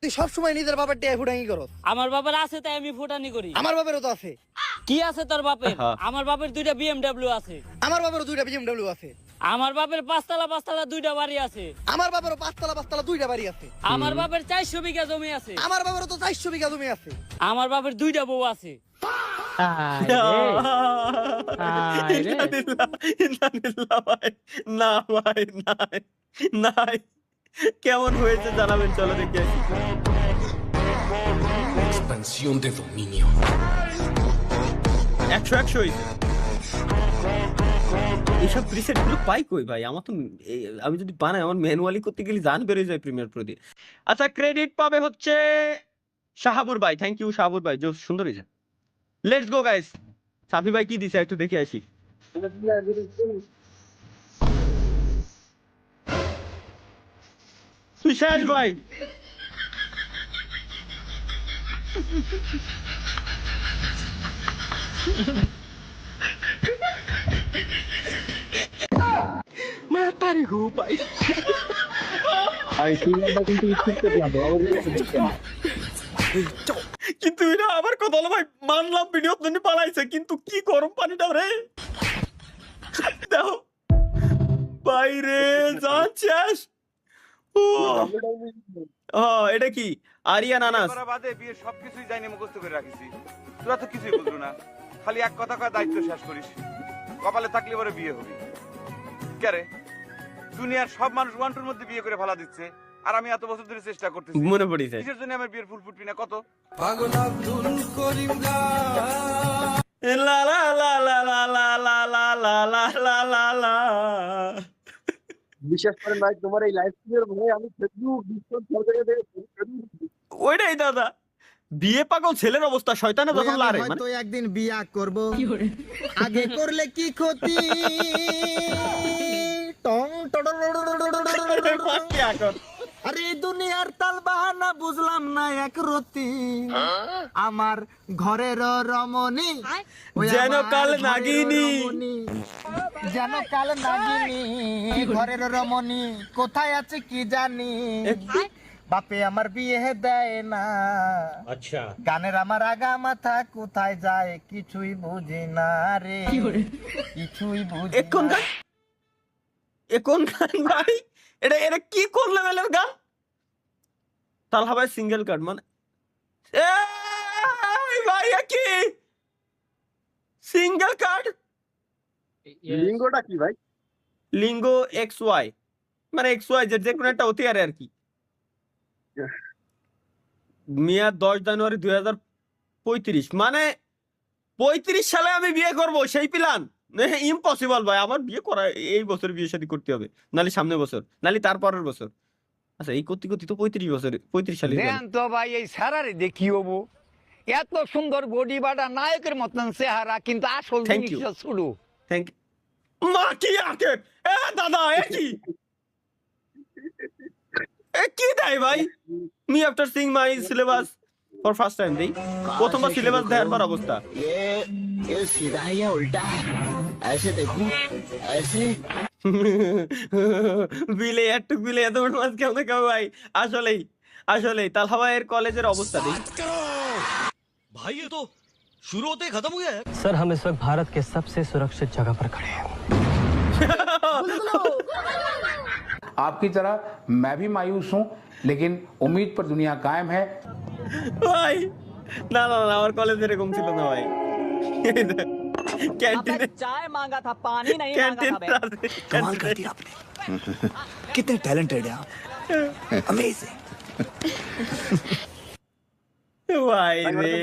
তুই সব সময় নিজের বাবার টিয়া ফুটানি করস। আমার বাবার আছে তাই আমি ফুটানি করি। আমার বাবারও তো আছে। কি আছে তোর বাপের? আমার বাপের 2টা BMW আছে। আমার বাবারও 2টা BMW আছে। আমার বাপের 5 তলা 2টা বাড়ি আছে। আমার বাবারও 5 তলা 2টা বাড়ি আছে। আমার বাপের 400 বিঘা জমি আছে। আমার বাবারও তো 400 বিঘা জমি আছে। আমার বাপের 2টা বউ আছে। না ভাই নাই নাই কেমন হয়েছে জানাবেন, চলো দেখে আসি। Expansión de dominio. 100 হয়েছে। এইসব প্রিসেট গুলো পাই কই ভাই? আমার তো আমি যদি বানাই আমার ম্যানুয়ালি করতে গেলে জান বেরিয়ে যায় প্রিমিয়ার প্রো দিয়ে। আচ্ছা, ক্রেডিট পাবে হচ্ছে শাহাবুর ভাই। থ্যাংক ইউ শাহাবুর ভাই, যে সুন্দর হয়েছে। Let's go guys. সাফি ভাই কি দিছে একটু দেখে আসি। তুই শেষ ভাই। কিন্তু এটা আবার কথা হলো ভাই, মানলাম ভিডিও জন্য পালাইছে, কিন্তু কি গরম পানিটা রে দেখো বাইরে জান শেষ। এটা কি আরিয়ান আনাস? বাদে বিয়ে সবকিছুই জানি মুখস্থ করে রাখিছি, তোরা তো কিছুই বুঝলো না, খালি এক কথা কয় দায়িত্ব শেষ করিস। কপালে থাকলে পরে বিয়ে হবে কে? দুনিয়ার সব মানুষ ওয়ান্টুর মধ্যে বিয়ে করে ফেলা দিচ্ছে, আর আমি এত বছর ধরে চেষ্টা করতেছি। মনে পড়িছে কিসের জন্য আমার বিয়ের ফুল ফুটবি না কত? লা লা লা লা লা লা লা লা লা লা লা লা লা। বিশ্বাস করেন ভাই, তোমার এই লাইভ স্ট্রিমের ভয়ে আমি ফেসবুক ডিসকর্ড সরকারে ওইটাই দাদা, বিয়ে পাগল ছেলের অবস্থা শয়তানে যখন লারে মানে হয়তো একদিন বিয়া করব, আগে করলে কি ক্ষতি? টং আরে দুনিয়ার তাল বাহানা বুঝলাম না এক রতি, আমার ঘরের রমণী যেন কাল নাগিনী, যেন কাল নাগিনী, ঘরের রমণী কোথায় আছে কি জানি, বাপে আমার বিয়ে দেয় না। আচ্ছা গানের আমার আগা মাথা কোথায় যায় কিছুই বুঝি না রে, কিছুই বুঝি এখন না। গান, এখন গান ভাই, এটা এটা কি করলে মেলের গান? তালহা ভাই সিঙ্গেল কার্ড মানে এই ভাই কি সিঙ্গেল কার্ড? লিঙ্গটা কি ভাই? লিঙ্গ এক্স ওয়াই, মানে এক্স ওয়াই যে কোনো একটা হতে আর কি। মিয়া 10 জানুয়ারি 2035, মানে 35 সালে আমি বিয়ে করব, সেই প্ল্যান ইম্পসিবল ভাই। আমার বিয়ে করা এই বছর বিয়ে শাদী করতে হবে, নালে সামনের বছর, নালে তারপরের বছর। আচ্ছা এই করতে করতে তো 35 সালে দেন তো ভাই এই সারারে দেখি হবো, এত সুন্দর বডি বাটা নায়কের মতন চেহারা, কিন্তু আসল Thank you. জিনিস শুরু। থ্যাংক মা কি আকে এ দাদা এ কি দেয় ভাই? Me after seeing my syllabus for first time দেই, প্রথমবার সিলেবাস দেওয়ার পর অবস্থা ये सीधा है या उल्टा है? ऐसे देखूं, ऐसे বিলে একটু বিলে এত বড় মাছ কেমন খাবে ভাই? আসলেই আসলেই তালহা ভাইয়ের কলেজের অবস্থা দেই। भाई ये तो शुरू होते ही खत्म हो गया है। सर हम इस वक्त भारत के सबसे सुरक्षित जगह पर खड़े हैं। आपकी तरह मैं भी मायूस हूं, लेकिन उम्मीद पर दुनिया कायम है। ভাই না না না, আমার কলেজ এরকম ছিল না ভাই। ক্যান্টিনে চায় মাঙ্গা থা, পানি नहीं मांगा था। कमाल कर दिया आपने, कितने टैलेंटेड हैं आप, अमेजिंग। ভাই রে